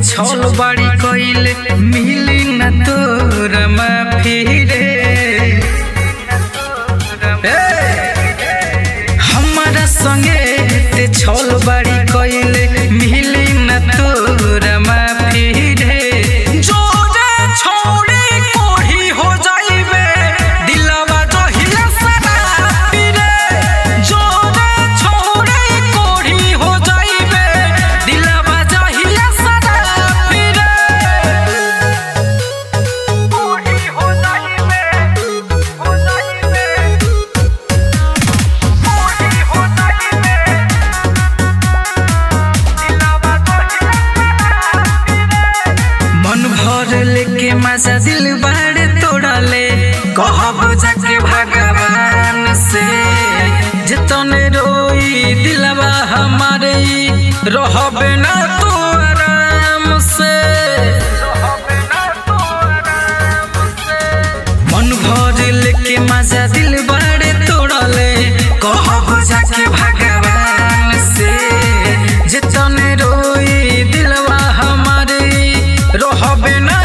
छल बाड़ी कइले मिली न तोरा माफी रे हमारा संगे ते छल बाड़ी कइले मिली न तोरा माफी रे जोरे छोड़ी कोढ़ी हो जाइबे दिलवा जहिया सरापी रे जोरे छोड़ी कोढ़ी हो जाइबे दिलवा जहिया लेके मजा दिल बाड़ तोड़ले कहब जाके भगवान से जितने रोई दिलवा हमारे रहबे ना तो आराम से मन भर लेके मजा दिल बाड़ तोड़ले कहब जाके भगवान से जितने रोई दिलवा हमारे रहबे ना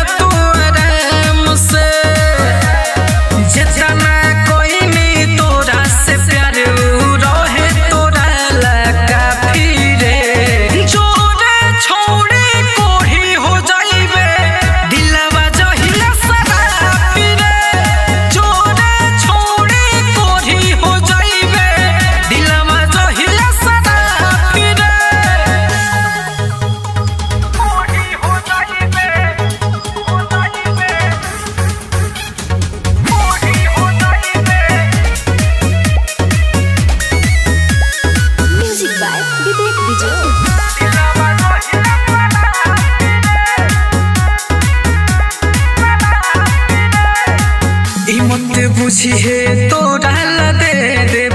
बुझिए तो डाल दे देव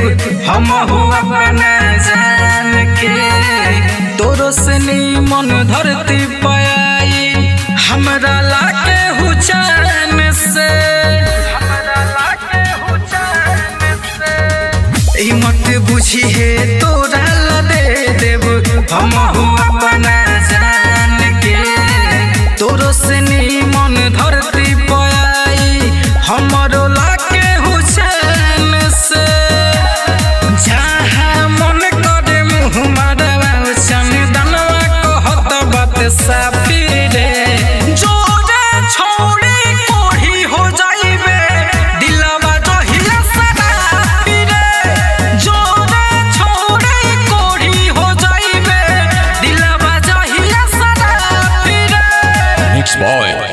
हम हुआ अपना जान के तोरो से मन धरती पाई हमरा लाके हुचैन से मत बुझिए तो डाल दे देव हम हुआ अपना जान के तोरो से मन धरती पाई हमरो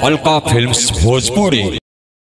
Alka Films Bhojpuri।